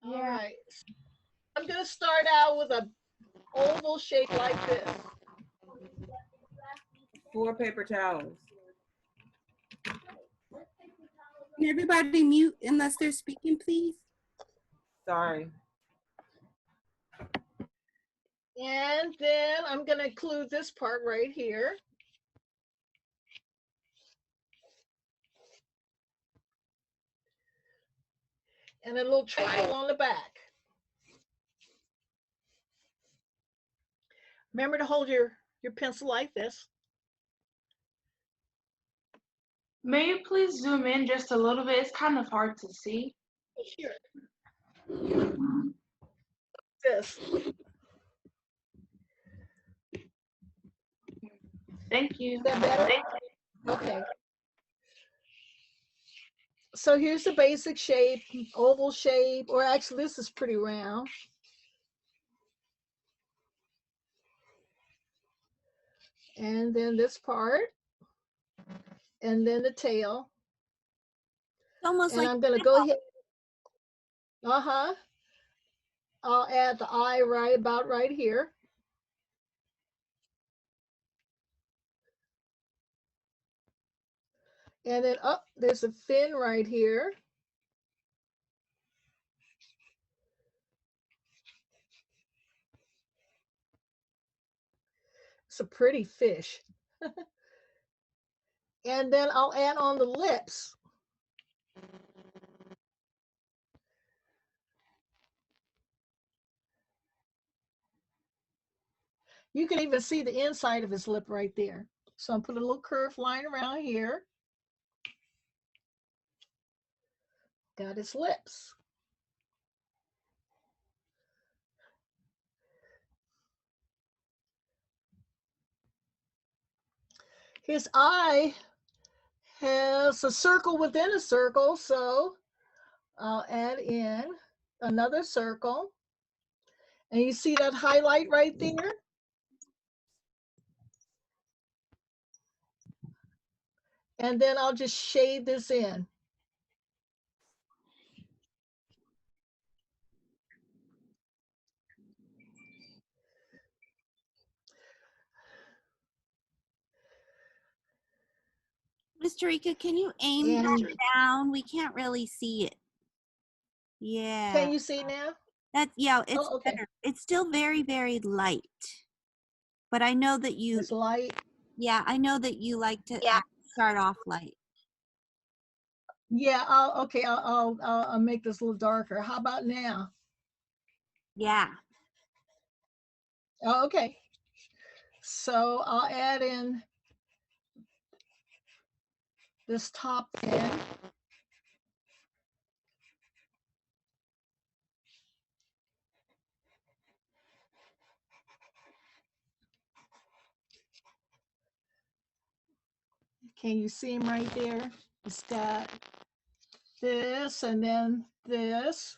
All Yeah. right. I'm going to start out with a oval shape like this. 4 paper towels. Can everybody mute unless they're speaking, please? Sorry. And then I'm going to include this part right here. And a little triangle on the back. Remember to hold your pencil like this. May you please zoom in just a little bit? It's kind of hard to see. Here. This. Thank you. Is that better? Okay. So here's the basic shape, oval shape, or actually this is pretty round. And then this part, and then the tail. Almost and like I'm going to go ahead. I'll add the eye about right here. And then up, there's a fin right here. It's a pretty fish. And then I'll add on the lips. You can even see the inside of his lip right there. So I'm putting a little curved line around here. Got his lips. His eye has a circle within a circle, so I'll add in another circle. And you see that highlight right there? And then I'll just shade this in. Miss Tarika, can you aim that down? We can't really see it. Yeah. Can you see now? It's better. It's still very, very light. But I know that you It's light. Yeah, I know that you like to start off light. Yeah, I'll make this a little darker. How about now? Yeah. Oh, okay. So I'll add in this top fin. Can you see him right there? It's got this and then this.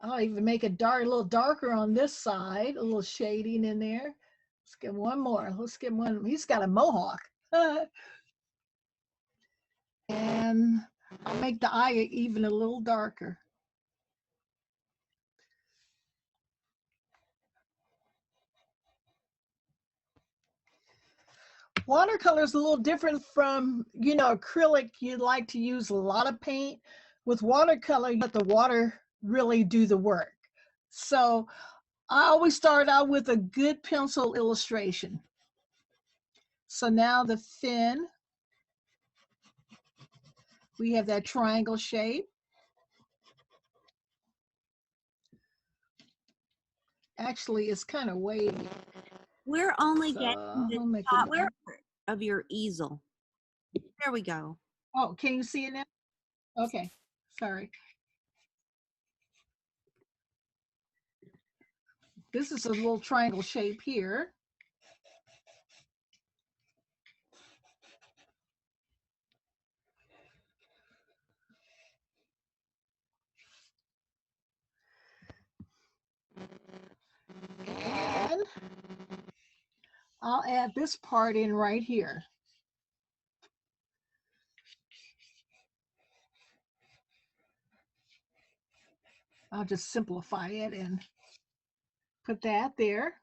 I'll even make it dark, a little darker on this side, a little shading in there. Let's get one more. Let's get one. He's got a mohawk. And I'll make the eye even a little darker. Watercolor is a little different from, acrylic. You like to use a lot of paint. With watercolor, you let the water really do the work. So I always start out with a good pencil illustration. So now the fin, we have that triangle shape. Actually, it's kind of wavy. We're only getting the top of your easel. There we go. Oh, can you see it now? Okay, sorry. This is a little triangle shape here. And I'll add this part in right here. I'll just simplify it and put that there.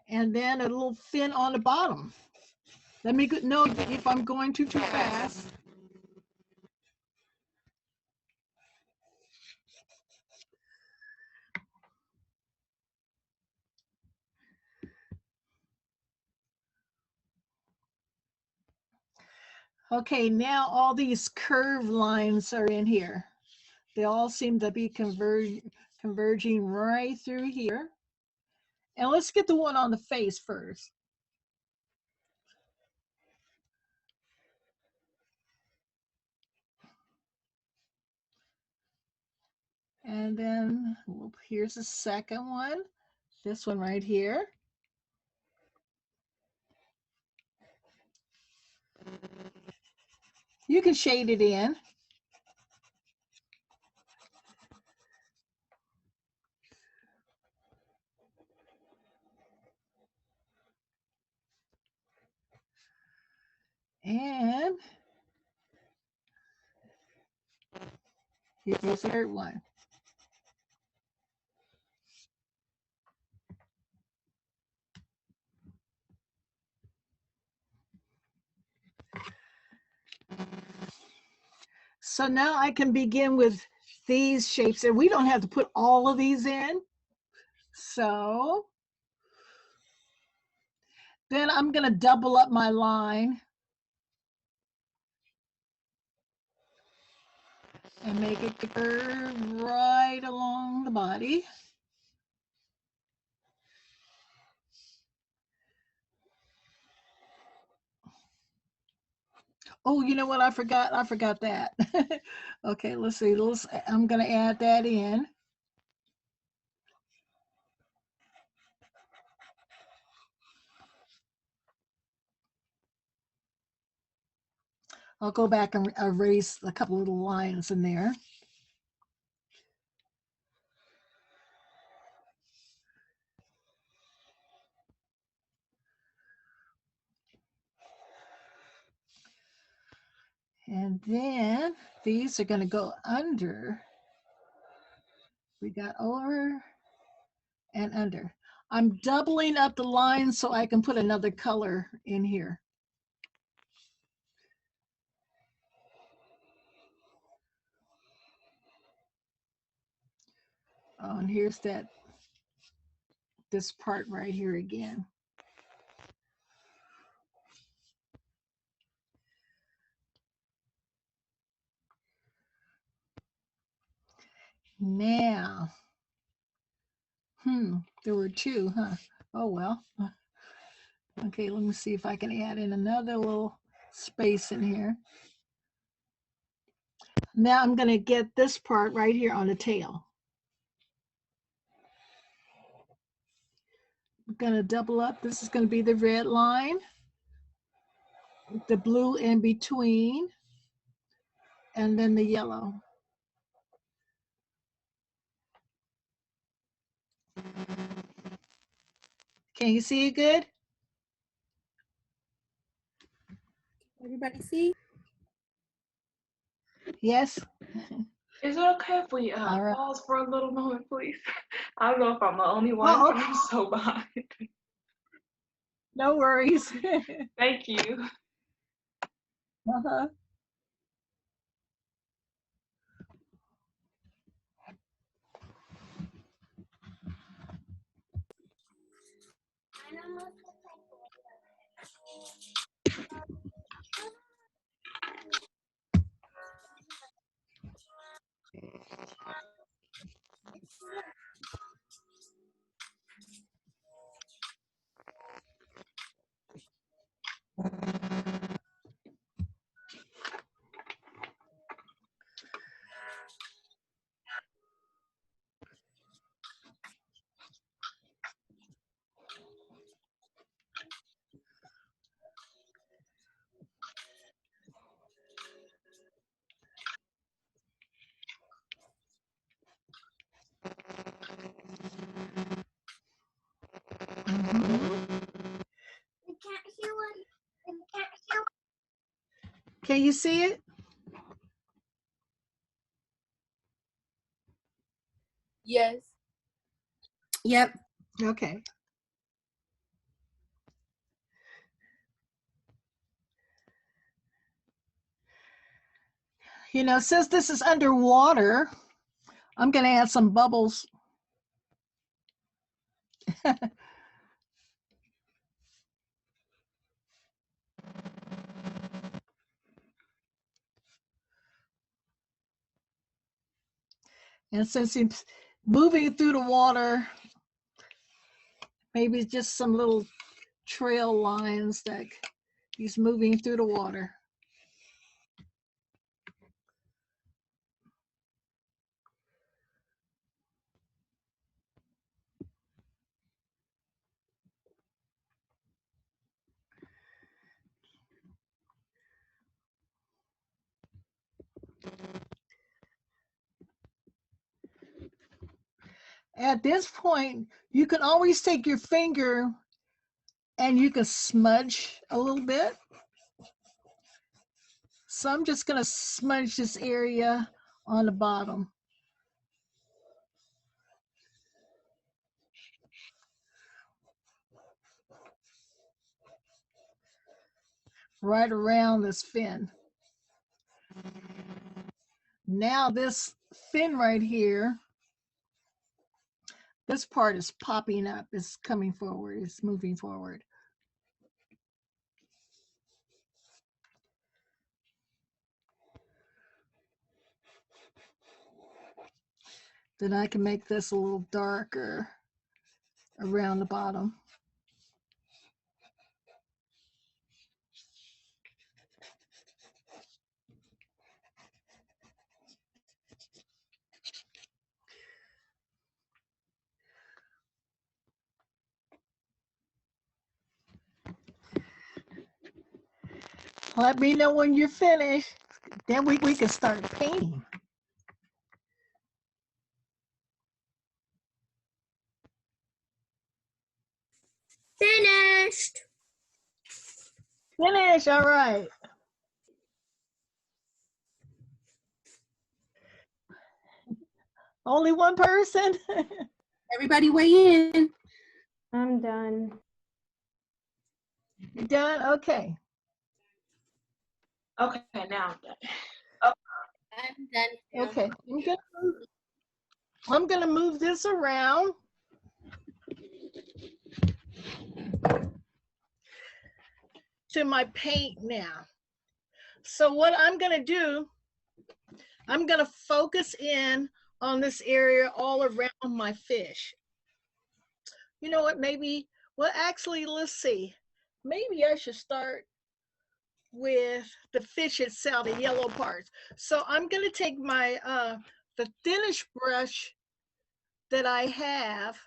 And then a little fin on the bottom. Let me know if I'm going too fast. Okay, now all these curved lines are in here. They all seem to be converging right through here. And let's get the one on the face first. And then here's the second one. This one right here. You can shade it in. And here's the third one. So now I can begin with these shapes, and we don't have to put all of these in. So then I'm going to double up my line and make it curve right along the body. Oh, you know what? I forgot that. Okay, let's see. I'm going to add that in. I'll go back and erase a couple little lines in there. And then these are going to go under. We got over and under. I'm doubling up the lines so I can put another color in here. Oh, and here's this part right here again. Now, there were two, huh? Oh, well. Okay, let me see if I can add in another little space in here. Now I'm going to get this part right here on the tail. I'm going to double up. This is going to be the red line, the blue in between, and then the yellow. Can you see it good? Everybody see? Yes? Is it okay if we All right. pause for a little moment, please? I don't know if I'm the only one, Oh, but I'm so behind. no worries. Thank you. Uh-huh. Can you see it? Yes. Yep. Okay. You know, since this is underwater, I'm going to add some bubbles. And since he's moving through the water, maybe just some little trail lines that he's moving through the water. At this point, you can always take your finger and you can smudge a little bit. So I'm just going to smudge this area on the bottom. Right around this fin. Now this fin right here, this part is popping up, it's coming forward, it's moving forward. Then I can make this a little darker around the bottom. Let me know when you're finished. Then we can start painting. Finished. Finish, all right. Only one person? Everybody weigh in. I'm done. You done? Okay. Okay, now I'm done. I'm done. Now. Okay. I'm gonna move this around. To my paint now. So what I'm gonna do, I'm gonna focus in on this area all around my fish. You know what, maybe, well actually, let's see. Maybe I should start with the fish itself, the yellow parts. So I'm gonna take my, the thinnest brush that I have,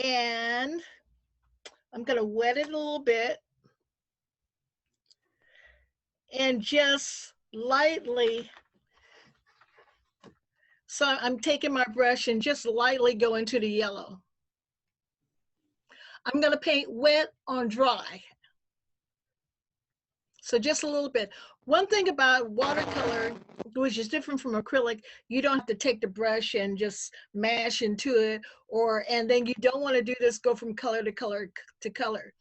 and I'm gonna wet it a little bit and just lightly, so I'm taking my brush and just lightly go into the yellow. I'm gonna paint wet on dry. So just a little bit. One thing about watercolor, which is different from acrylic, you don't have to take the brush and just mash into it, and then you don't want to do this, go from color to color to color.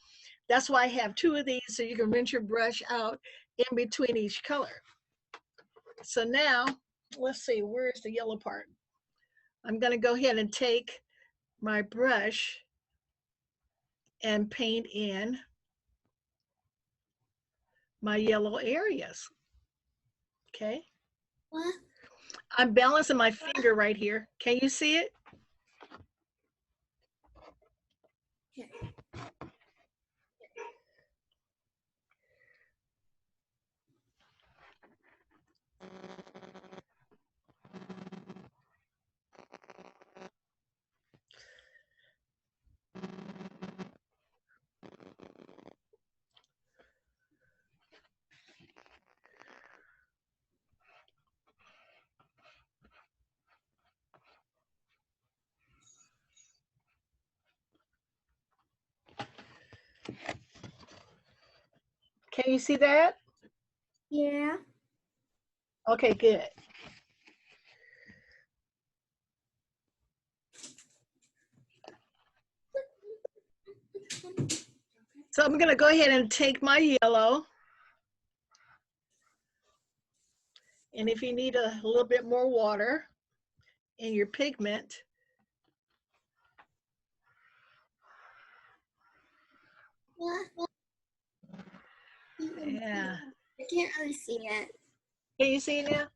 That's why I have two of these, so you can rinse your brush out in between each color. So now, let's see, where's the yellow part? I'm gonna go ahead and take my brush and paint in my yellow areas. Okay. What? I'm balancing my finger right here. Can you see it? Okay. Can you see that? Yeah. Okay, good. So I'm gonna go ahead and take my yellow. And if you need a little bit more water in your pigment, What? yeah. I can't really see it. Can you see now?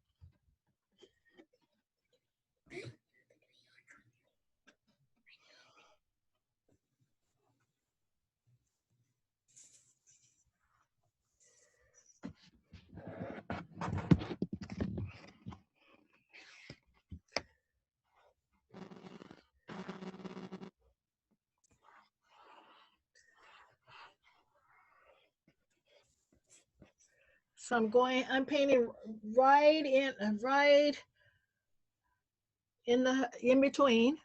So I'm painting right in between.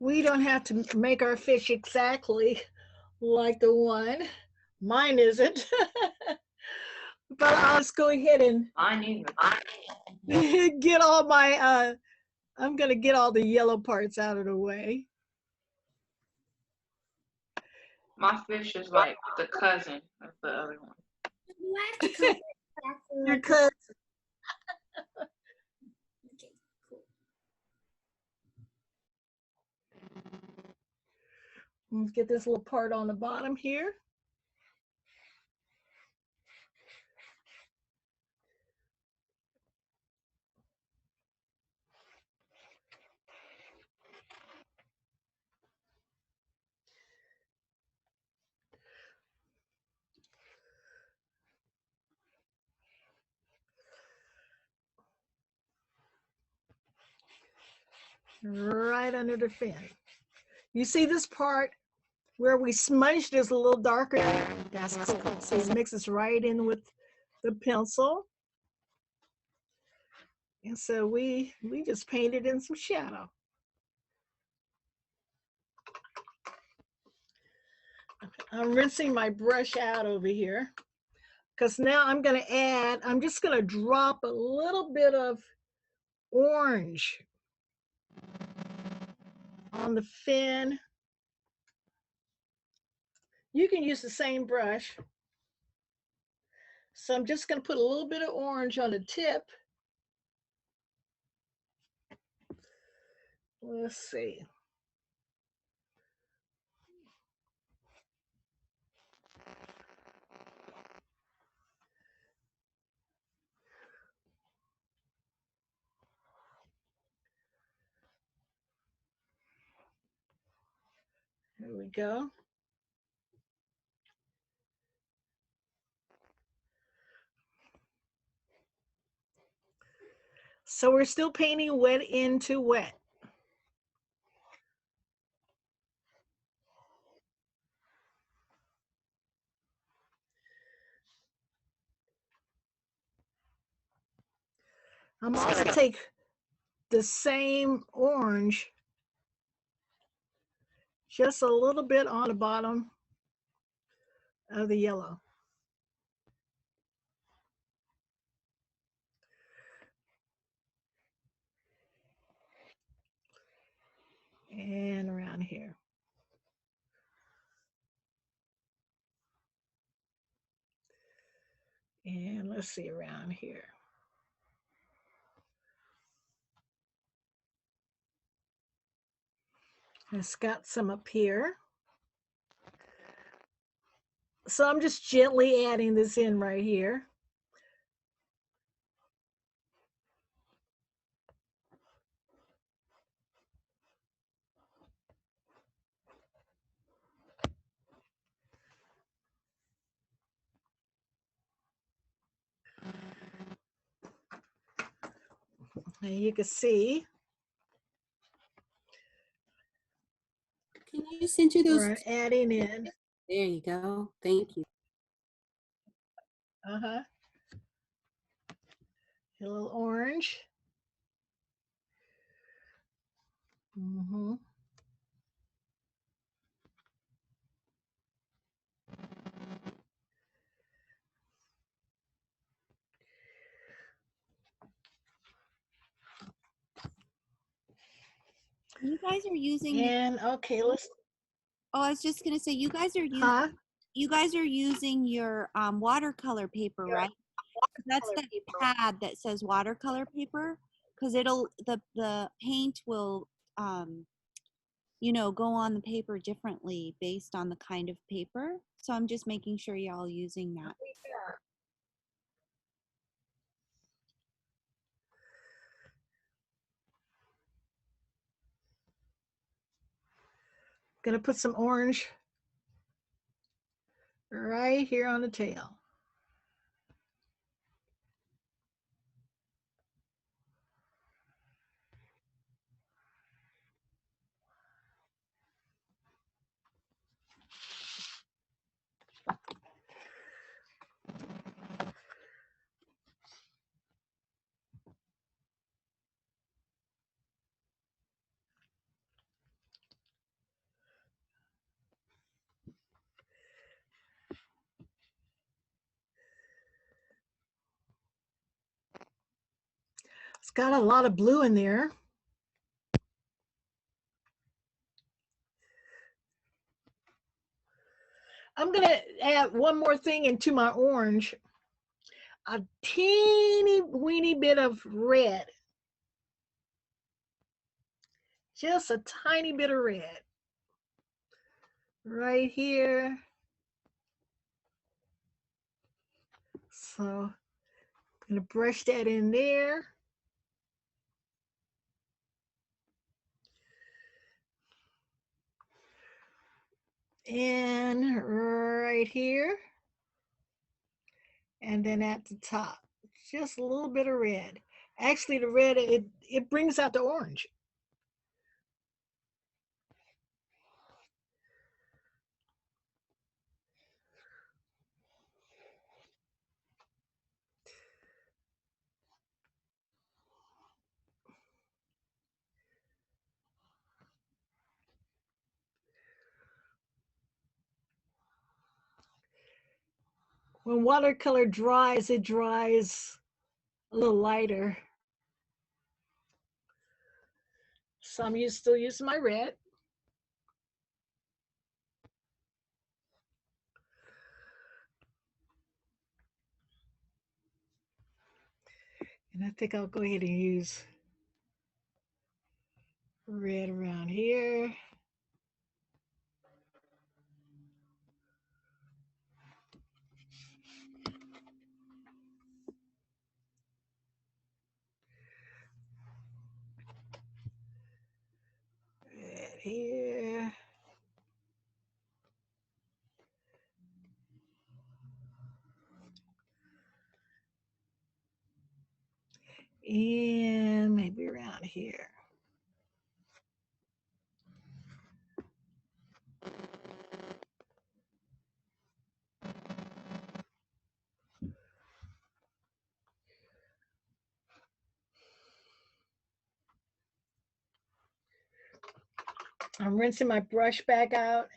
We don't have to make our fish exactly like the one. Mine isn't. But I'll just go ahead and Mine either. get all my, I'm gonna get all the yellow parts out of the way. My fish is like the cousin of the other one. Do I have to cover it exactly like Because Okay, cool. let's get this little part on the bottom here. Right under the fin. You see this part where we smudged is a little darker. That's cool. So it mixes right in with the pencil. And so we just painted in some shadow. I'm rinsing my brush out over here because now I'm just gonna drop a little bit of orange on the fin. You can use the same brush. So I'm just gonna put a little bit of orange on the tip. Let's see. There we go. So we're still painting wet into wet. I'm also going to take the same orange, just a little bit on the bottom of the yellow. And around here. And let's see around here. It's got some up here. So I'm just gently adding this in right here. And you can see Can you send you those? we're adding in. There you go. Thank you. A little orange. Mm-hmm. You guys are using. And okay, let's. Oh, I was just gonna say, you guys are using. Huh? You guys are using your watercolor paper, right? That's the pad that says watercolor paper, because the paint will go on the paper differently based on the kind of paper. So I'm just making sure you're all using that. Gonna put some orange right here on the tail. It's got a lot of blue in there. I'm gonna add one more thing into my orange. A teeny weeny bit of red. Just a tiny bit of red. Right here. So I'm gonna brush that in there. And right here. And then at the top, just a little bit of red. Actually, the red, it brings out the orange. When watercolor dries, it dries a little lighter. So I'm still using my red. And I think I'll go ahead and use red around here. Red here. And maybe around here. I'm rinsing my brush back out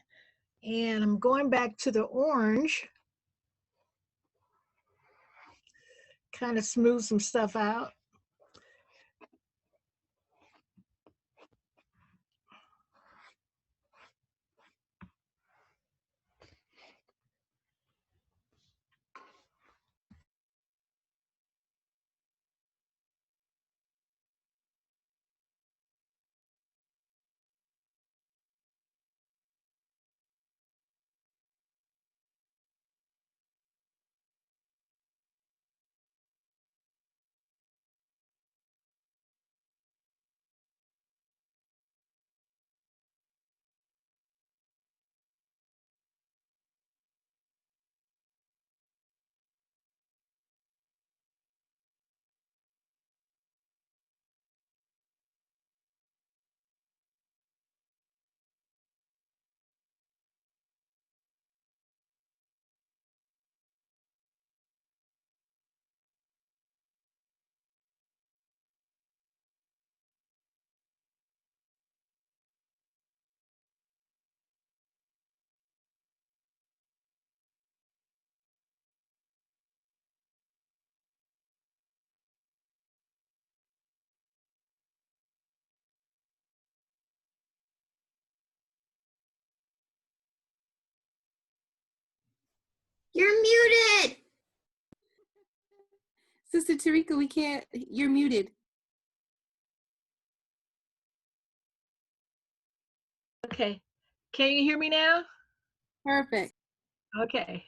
and I'm going back to the orange. Kind of smooth some stuff out. You're muted. Sister Tarika, we can't, you're muted. Okay. Can you hear me now? Perfect. Okay.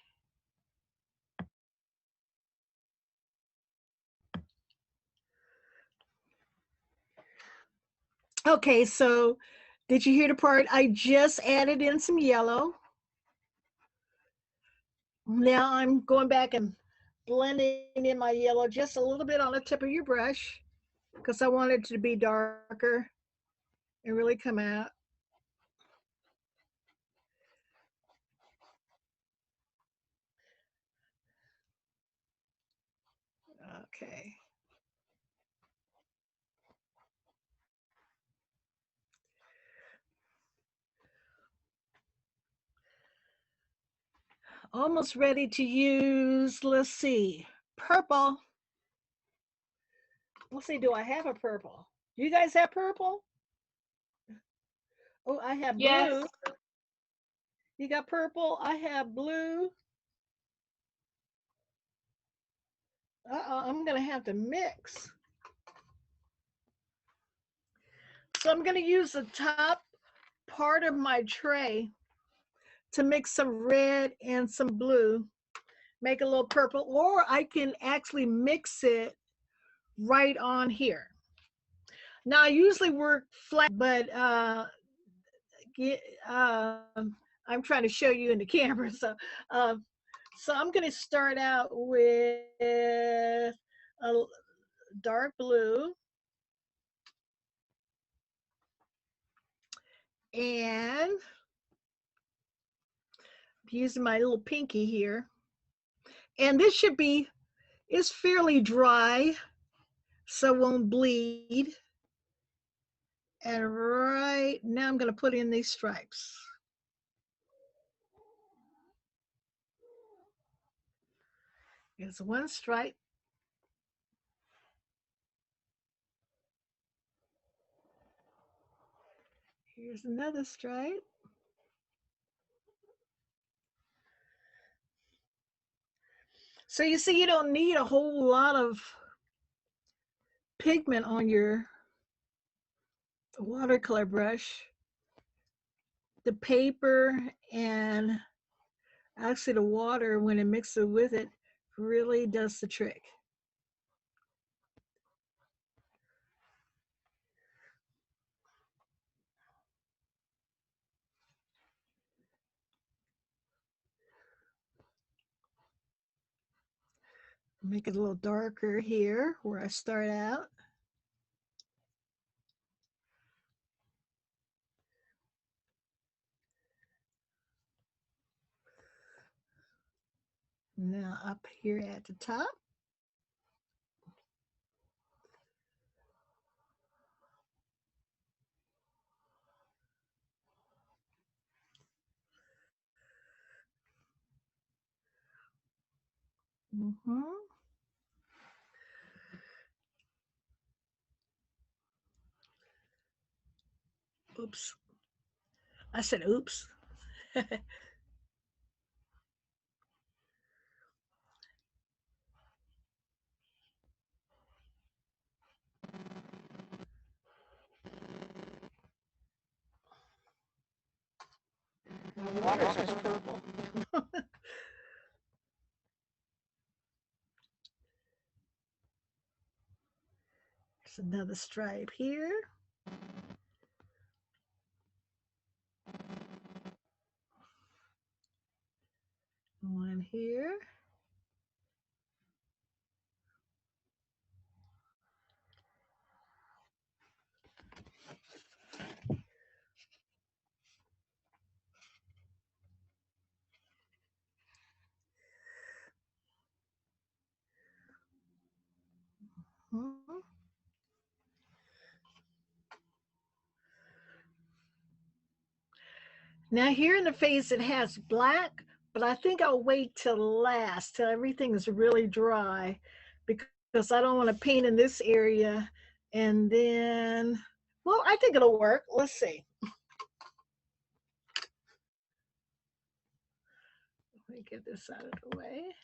Okay, so did you hear the part? I just added in some yellow. Now I'm going back and blending in my yellow just a little bit on the tip of your brush because I want it to be darker and really come out. Okay. Almost ready to use, let's see, purple. Let's see, do I have a purple? Do you guys have purple? Oh, I have Yes. blue. You got purple? I have blue. Uh-oh, I'm gonna have to mix. So I'm gonna use the top part of my tray to mix some red and some blue, make a little purple, or I can actually mix it right on here. Now I usually work flat, but I'm trying to show you in the camera. So I'm going to start out with a dark blue and using my little pinky here. And this should be, it's fairly dry, so it won't bleed. And right now I'm going to put in these stripes. Here's one stripe. Here's another stripe. So you see, you don't need a whole lot of pigment on your watercolor brush. The paper and actually the water, when it mixes with it, really does the trick. Make it a little darker here where I start out. Now up here at the top. Oops. I said oops. The water's just purple. There's another stripe here. One here. Mhm. Now here in the face it has black, but I think I'll wait till last, till everything is really dry, because I don't want to paint in this area and then, well, I think it'll work. Let's see. me get this out of the way.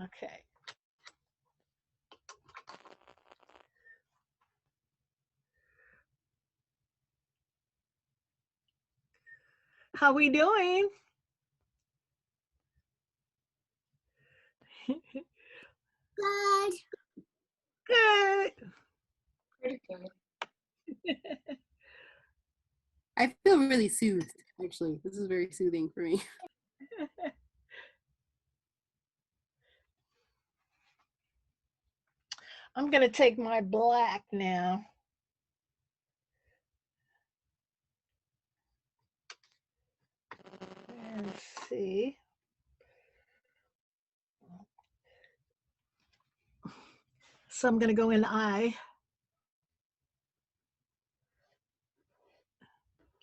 Okay. How we doing? Good. Good. Pretty good. I feel really soothed, actually. This is very soothing for me. I'm going to take my black now. And see. So I'm going to go in eye.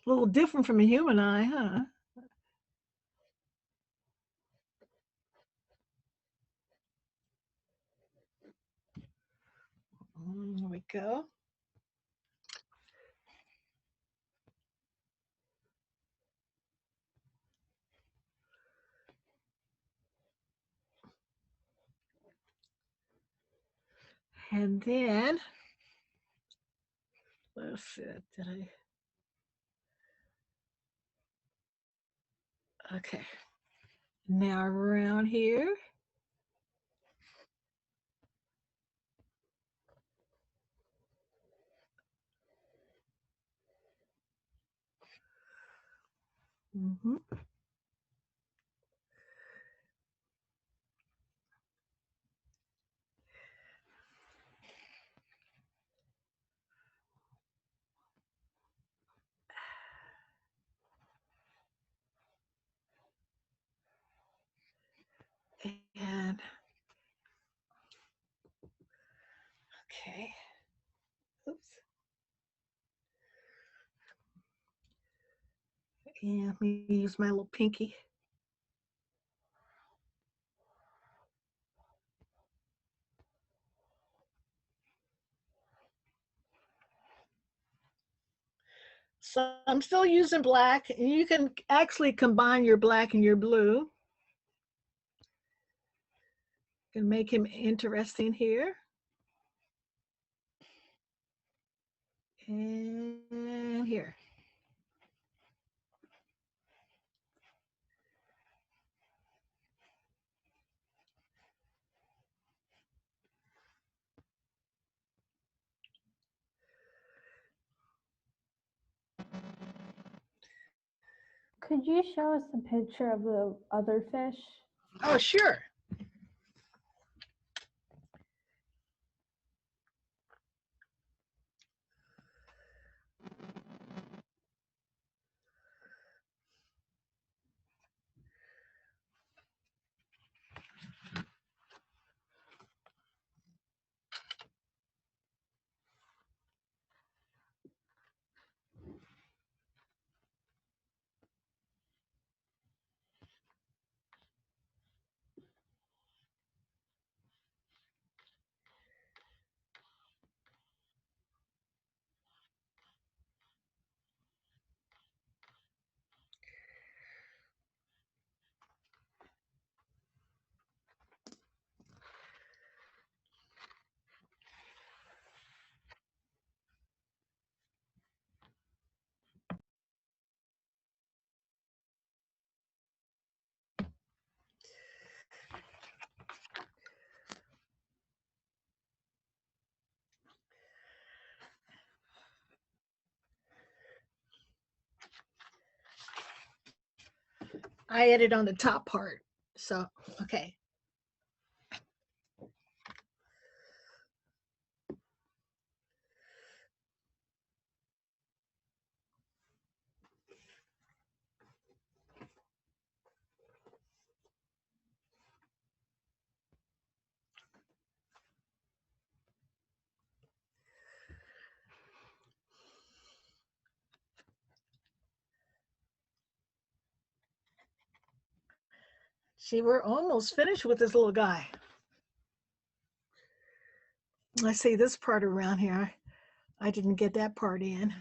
A little different from a human eye, huh? There we go. And then, let's see, did I? Okay. Now around here. Mm-hmm. And okay. Oops. And let me use my little pinky. So I'm still using black, and you can actually combine your black and your blue. You can make him interesting here. And here. Could you show us a picture of the other fish? Oh, sure. I added on the top part. So, okay. See, we're almost finished with this little guy. I see this part around here. I didn't get that part in.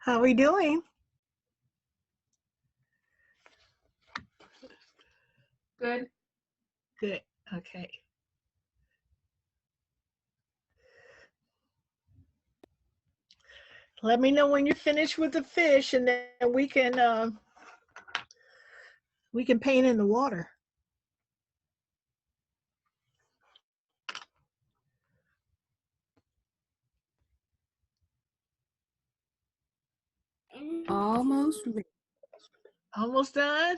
How we doing? Good. Good. Okay. Let me know when you're finished with the fish, and then we can paint in the water. Almost ready. Almost done.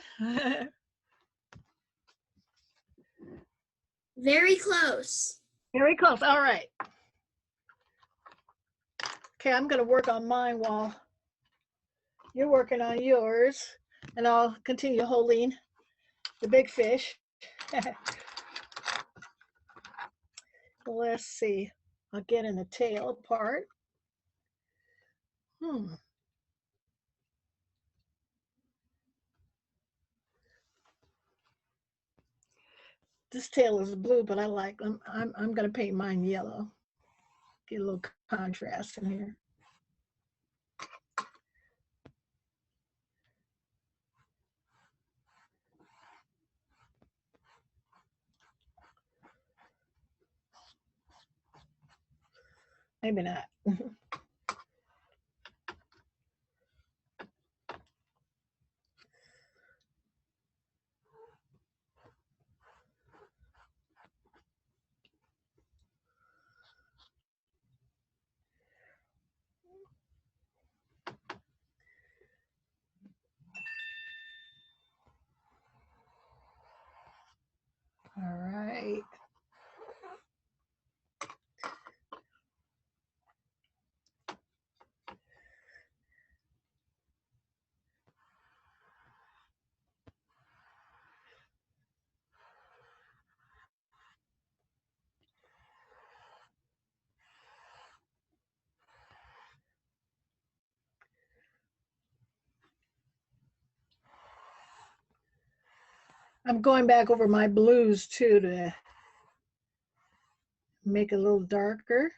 Very close. Very close. All right. Okay, I'm gonna work on mine while you're working on yours, and I'll continue holding the big fish. Let's see. I'll get in the tail part. This tail is blue, but I like them. I'm gonna paint mine yellow. Get a little contrast in here. Maybe not. All right. I'm going back over my blues too to make it a little darker.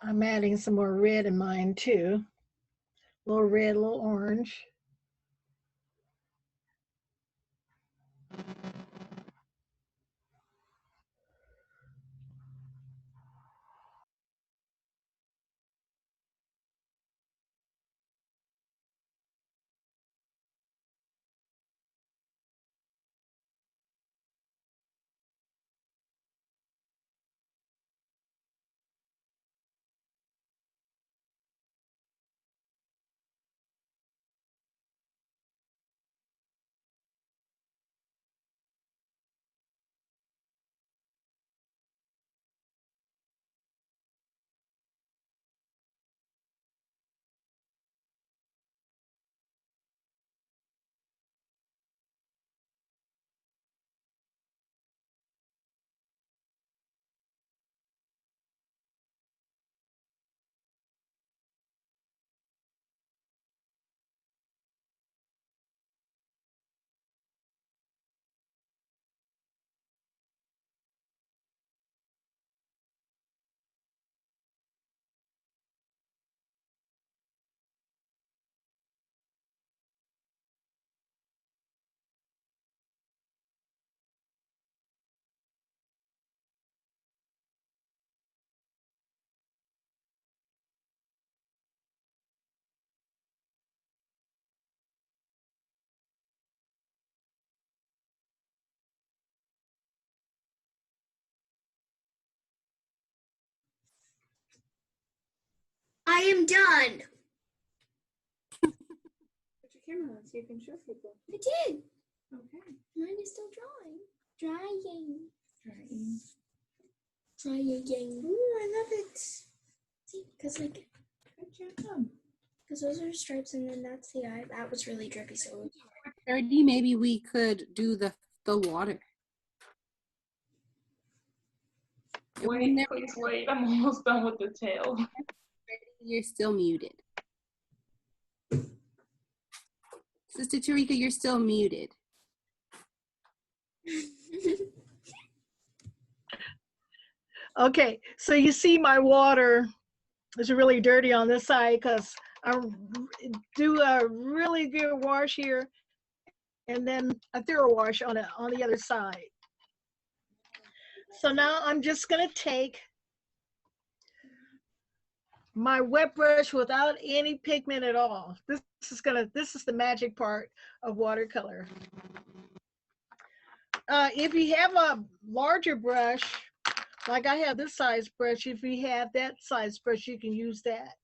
I'm adding some more red in mine too. A little red, a little orange. am done. Put your camera on so you can show people. I did. Okay. Mine is still drawing. Drying. Trying. Drying. Ooh, I love it. See, because like, Good job. because those are stripes and then that's the eye. That was really drippy, so it was hard. Charity, maybe we could do the water. Wait, please wait. I'm almost done with the tail. You're still muted. Sister Tarika, you're still muted. Okay, so you see my water is really dirty on this side because I do a really good wash here and then a thorough wash on the other side. So now I'm just gonna take my wet brush without any pigment at all. This is the magic part of watercolor. If you have a larger brush, like I have this size brush, if you have that size brush, you can use that.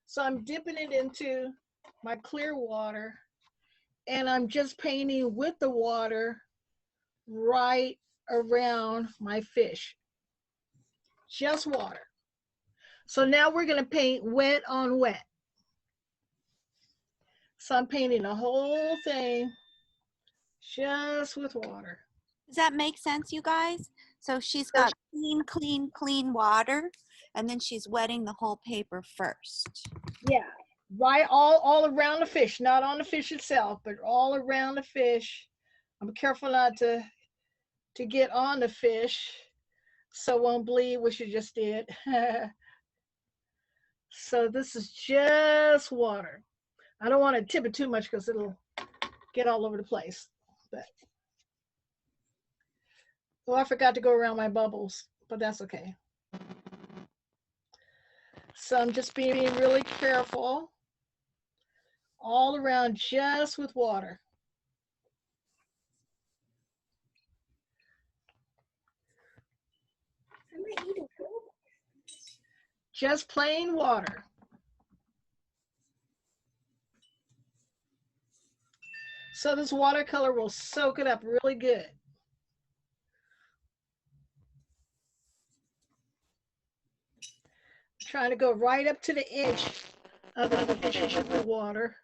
So I'm dipping it into my clear water and I'm just painting with the water right around my fish. Just water. So now we're gonna paint wet on wet. So I'm painting the whole thing just with water. Does that make sense, you guys? So she's got clean, clean, clean water, and then she's wetting the whole paper first. Yeah, right, all around the fish, not on the fish itself, but all around the fish. I'm careful not to get on the fish so it won't bleed, which you just did. So this is just water. I don't want to tip it too much because it'll get all over the place. But oh, I forgot to go around my bubbles, but that's okay. So I'm just being really careful all around just with water. I might need a roll. Just plain water. So this watercolor will soak it up really good. Trying to go right up to the edge of the fish with the water.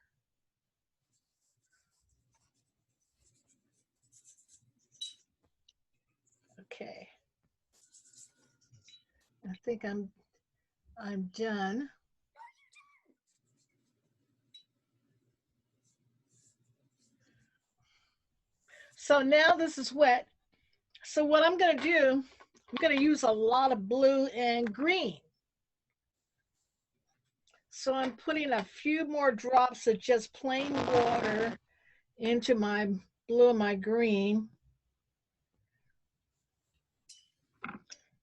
Okay. I think I'm done. So now this is wet. So what I'm going to do, I'm going to use a lot of blue and green. So I'm putting a few more drops of just plain water into my blue and my green.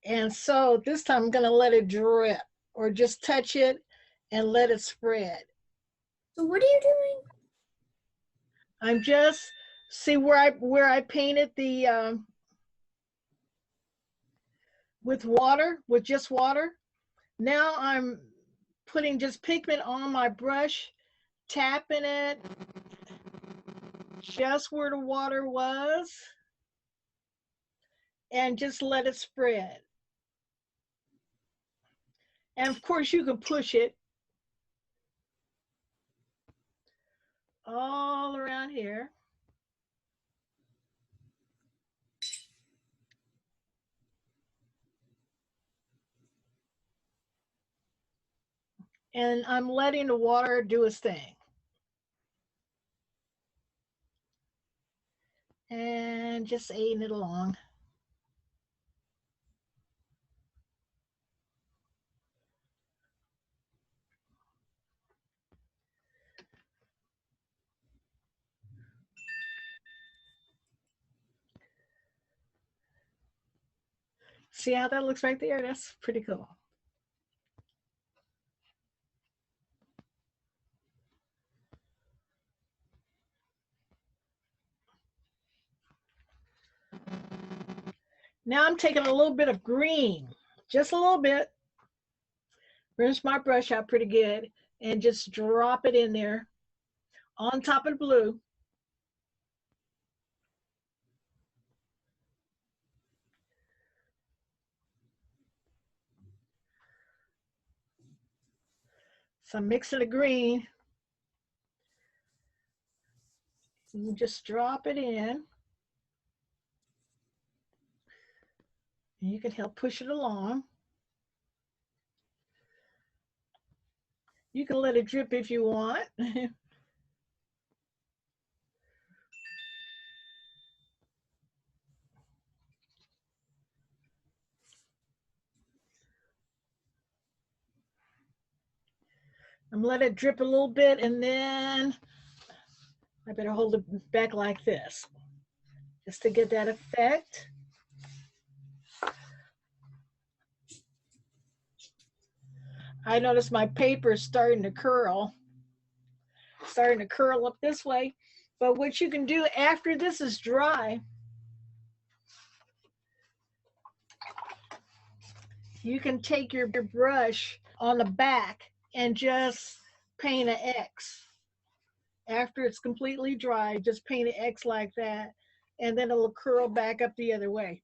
And so this time I'm going to let it drip or just touch it and let it spread. So what are you doing? I'm just, see where I painted the, with water, with just water. Now I'm putting just pigment on my brush, tapping it just where the water was, and just let it spread. And of course you can push it all around here. And I'm letting the water do its thing. And just aiding it along. See how that looks right there? That's pretty cool. Now I'm taking a little bit of green, just a little bit, rinse my brush out pretty good, and just drop it in there on top of the blue. So I'm mixing the green. You just drop it in. And you can help push it along. You can let it drip if you want. I'm letting it drip a little bit, and then I better hold it back like this just to get that effect. I notice my paper is starting to curl up this way. But what you can do after this is dry, you can take your brush on the back and just paint an X. After it's completely dry, just paint an X like that, and then it'll curl back up the other way.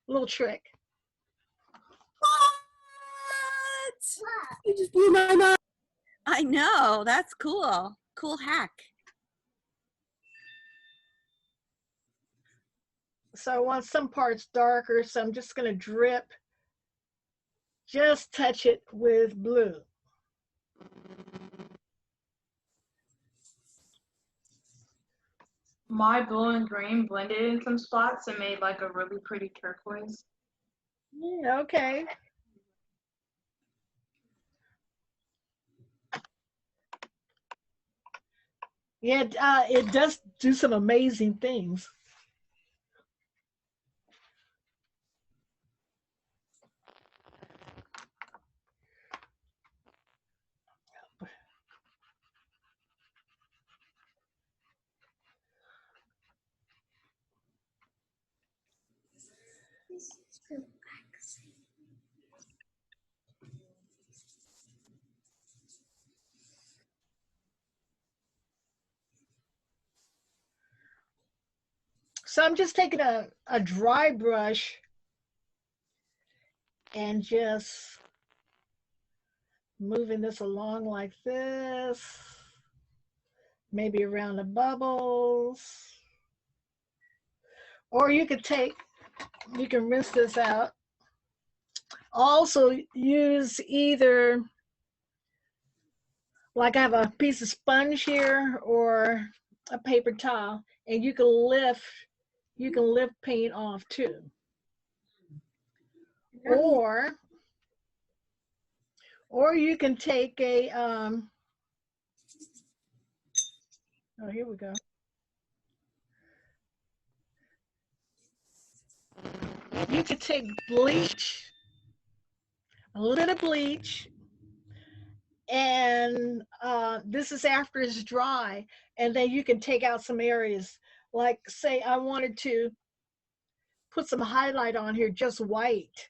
Little trick. What? You just blew my mind. I know, that's cool. Cool hack. So I want some parts darker, so I'm just gonna drip, just touch it with blue. My blue and green blended in some spots and made like a really pretty turquoise. Okay. Yeah, it does do some amazing things. This is relaxing. So I'm just taking a dry brush and just moving this along like this, maybe around the bubbles. Or you can rinse this out. Also use either, like I have a piece of sponge here or a paper towel, and you can lift paint off too. Or you can take a, oh, here we go. You could take bleach, a little bleach, and this is after it's dry, and then you can take out some areas. Like say I wanted to put some highlight on here, just white.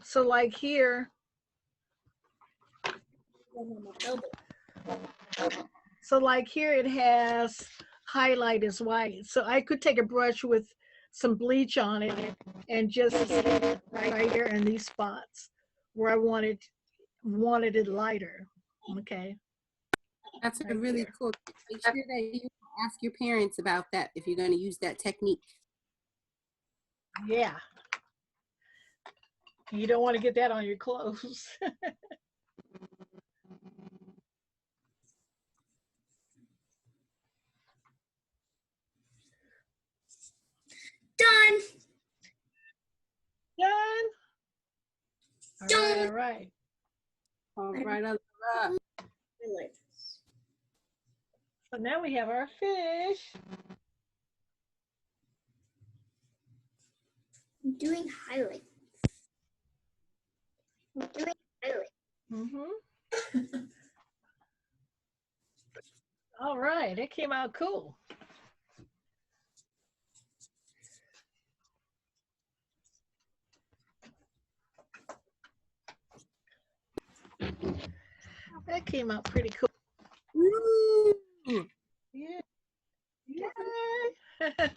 So like here, it has highlight is white. So I could take a brush with some bleach on it and just right here in these spots where I wanted it lighter. Okay. That's a Right really there. cool. Make sure that you ask your parents about that if you're going to use that technique. Yeah. You don't want to get that on your clothes. Done. Done. All Done. right, all right. All right, all right. I like this. So now we have our fish. I'm doing highlight. Mm-hmm. All right, it came out cool. That came out pretty cool. Woo! Yeah. Yay.